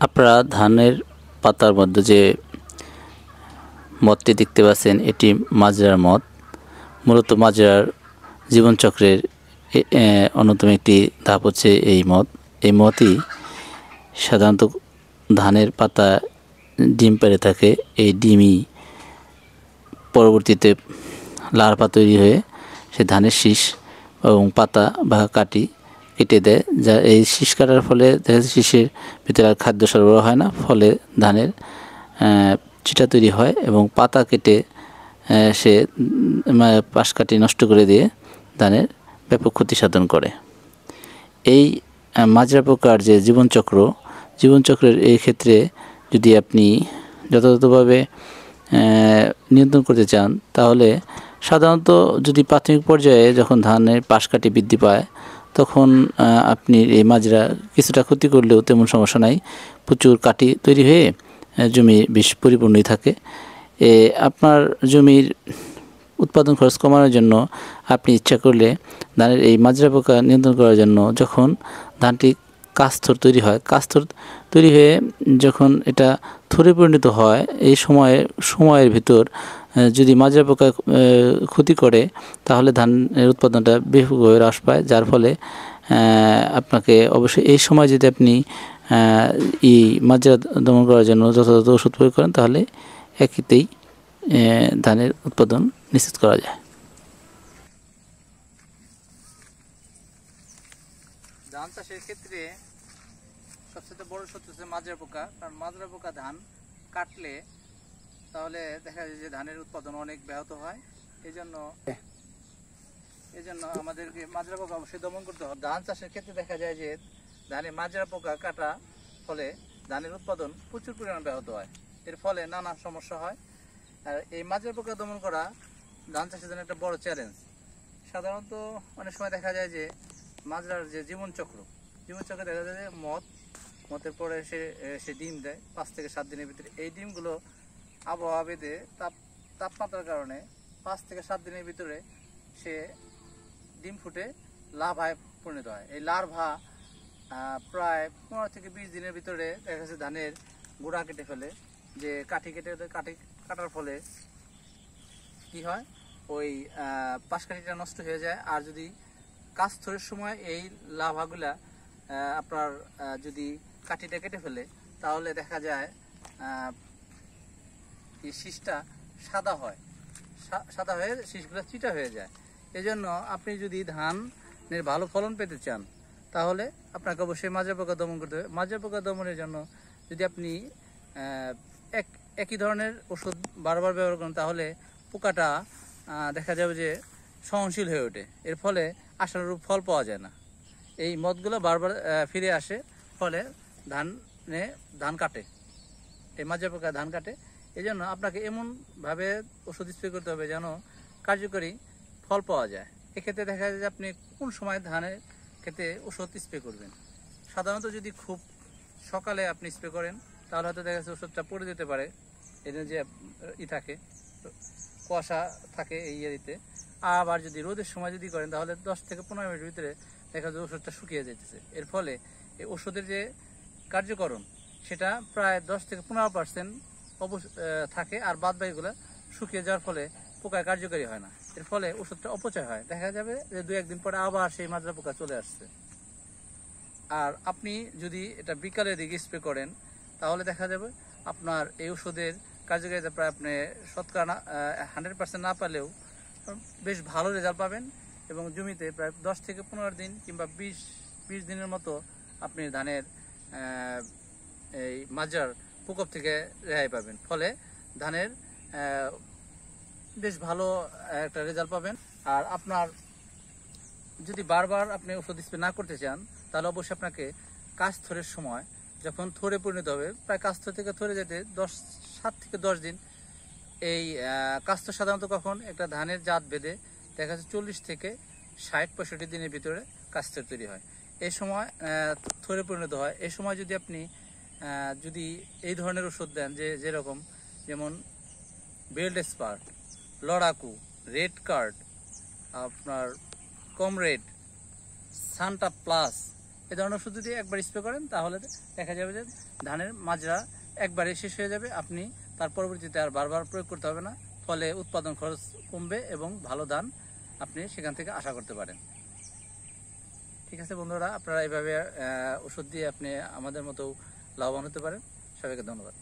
আপনারা ধানের পাতার মধ্যে যে মদটি দেখতে পাচ্ছেন এটি মাজরার মদ। মূলত মাজরার জীবনচক্রের অন্যতম একটি ধাপ হচ্ছে এই মদ। এই মদই সাধারণত ধানের পাতা ডিম পেড়ে থাকে। এই ডিমই পরবর্তীতে লার্ভা তৈরি হয়ে সে ধানের শীষ এবং পাতা বা কাটি কেটে দেয়, যা এই শীষ কাটার ফলে শীষের ভিতরে আর খাদ্য সরবরাহ হয় না, ফলে ধানের চিটা তৈরি হয় এবং পাতা কেটে সে পাশ কাটি নষ্ট করে দিয়ে ধানের ব্যাপক ক্ষতি সাধন করে। এই মাজরা পোকার যে জীবনচক্রের এই ক্ষেত্রে যদি আপনি যথাযথভাবে নিয়ন্ত্রণ করতে চান, তাহলে সাধারণত যদি প্রাথমিক পর্যায়ে যখন ধানের পাশ কাটি বৃদ্ধি পায় তখন আপনি এই মাজরা কিছুটা ক্ষতি করলেও তেমন সমস্যা নাই। প্রচুর কাটি তৈরি হয়ে জমি বেশ পরিপূর্ণই থাকে। আপনার জমির উৎপাদন খরচ কমানোর জন্য আপনি ইচ্ছা করলে ধানের এই মাজরা পোকা নিয়ন্ত্রণ করার জন্য যখন ধানটি কাস্থর তৈরি হয়, কাস্থর তৈরি হয়ে যখন এটা থরে পরিণত হয়, এই সময়ের ভিতর যদি মাজরা পোকা ক্ষতি করে তাহলে ধানের উৎপাদনটা ব্যাপকভাবে হ্রাস পায়, যার ফলে আপনাকে অবশ্যই এই সময় যদি আপনি এই মাজরা দমন করার জন্য যথাযথ ওষুধ প্রয়োগ করেন তাহলে একইতেই ধানের উৎপাদন নিশ্চিত করা যায়। ধান চাষের ক্ষেত্রে সবচেয়ে বড় শত্রু হচ্ছে মাজরা পোকা, কারণ মাজরা পোকা ধান কাটলে তাহলে দেখা যায় যে ধানের উৎপাদন অনেক ব্যাহত হয়। এই জন্য আমাদেরকে মাজরা পোকা অবশ্যই দমন করতে হবে। ধান চাষের ক্ষেত্রে দেখা যায় যে ধানে মাজরা পোকা কাটা ফলে ধানের উৎপাদন প্রচুর পরিমাণে ব্যাহত হয়, এর ফলে নানা সমস্যা হয়। আর এই মাজরা পোকা দমন করা ধান চাষের জন্য একটা বড় চ্যালেঞ্জ। সাধারণত অনেক সময় দেখা যায় যে মাজরার যে জীবনচক্রে দেখা যায় যে মতের পরে সে ডিম দেয় 5 থেকে 7 দিনের ভিতরে। এই ডিমগুলো আবহাওয়া ভেদে তাপমাত্রার কারণে 5 থেকে 7 দিনের ভিতরে সে ডিম ফুটে লার্ভায় পরিণত হয়। এই লার্ভা প্রায় 15 থেকে 20 দিনের ভিতরে দেখা যাচ্ছে ধানের গোড়া কেটে ফেলে। যে কাঠি কাটার ফলে কি হয়, ওই পাশ কাঠিটা নষ্ট হয়ে যায়। আর যদি কাস্থরের সময় এই লার্ভাগুলা আপনার যদি কাঠিটা কেটে ফেলে তাহলে দেখা যায় এই শীষটা সাদা হয়ে শীষগুলো চিটা হয়ে যায়। এজন্য আপনি যদি ধানের ভালো ফলন পেতে চান তাহলে আপনাকে অবশ্যই মাজরা পোকা দমন করতে হবে। মাজরা পোকা দমনের জন্য যদি আপনি একই ধরনের ওষুধ বারবার ব্যবহার করেন তাহলে পোকাটা দেখা যাবে যে সহনশীল হয়ে ওঠে, এর ফলে আশানুরূপ ফল পাওয়া যায় না। এই মদগুলো বারবার ফিরে আসে, ফলে ধান কাটে, এই মাজরা পোকা ধান কাটে। এই জন্য আপনাকে এমনভাবে ওষুধ স্প্রে করতে হবে যেন কার্যকরী ফল পাওয়া যায়। এক্ষেত্রে দেখা যায় যে আপনি কোন সময় ধানের ক্ষেত্রে ওষুধ স্প্রে করবেন। সাধারণত যদি খুব সকালে আপনি স্প্রে করেন তাহলে হয়তো দেখা যাচ্ছে ওষুধটা পড়ে যেতে পারে, এদের যে থাকে কুয়াশা থাকে এই ইয়েতে। আবার যদি রোদের সময় যদি করেন তাহলে 10 থেকে 15 মিনিটের ভিতরে দেখা যায় ওষুধটা শুকিয়ে যেতেছে। এর ফলে এই ওষুধের যে কার্যকরণ সেটা প্রায় 10 থেকে 15% থাকে, আর বাদ বাকিগুলো শুকিয়ে যাওয়ার ফলে পোকায় কার্যকরী হয় না। এর ফলে ওষুধটা অপচয় হয়, দেখা যাবে যে 2-1 দিন পরে আবার সেই মাজরা পোকা চলে আসছে। আর আপনি যদি এটা বিকালের দিকে স্প্রে করেন তাহলে দেখা যাবে আপনার এই ওষুধের কার্যকারিতা প্রায় আপনি শতকরা 100% না পারলেও বেশ ভালো রেজাল্ট পাবেন এবং জমিতে প্রায় 10 থেকে 15 দিন কিংবা 20 দিনের মতো আপনি ধানের এই মাজরার প্রকোপ থেকে রেহাই পাবেন। ফলে ধানের বেশ ভালো একটা রেজাল্ট পাবেন। আর আপনার যদি বারবার আপনি ওষুধ স্প্রে না করতে চান তাহলে অবশ্যই আপনাকে কাস্থরের সময় যখন থরে পরিণত হবে, প্রায় কাস্থর থেকে থরে যেতে 7 থেকে 10 দিন। এই কাস্থর সাধারণত কখন একটা ধানের জাত বেঁধে দেখা যাচ্ছে 40 থেকে 60-65 দিনের ভিতরে কাস্থর তৈরি হয়, এই সময় থরে পরিণত হয়। এই সময় যদি আপনি যদি এই ধরনের ওষুধ দেন যেরকম যেমন বেল্ট স্পার্ট, লড়াকু, রেড কার্ড, আপনার কমরেড, সান্টা প্লাস, এই ধরনের ওষুধ যদি একবার স্প্রে করেন তাহলে দেখা যাবে যে ধানের মাজরা একবারে শেষ হয়ে যাবে, আপনি তার পরবর্তীতে আর বারবার প্রয়োগ করতে হবে না, ফলে উৎপাদন খরচ কমবে এবং ভালো ধান আপনি সেখান থেকে আশা করতে পারেন। ঠিক আছে বন্ধুরা, আপনারা এইভাবে ওষুধ দিয়ে আপনি আমাদের মতো লাভবান হতে পারেন। সবাইকে ধন্যবাদ।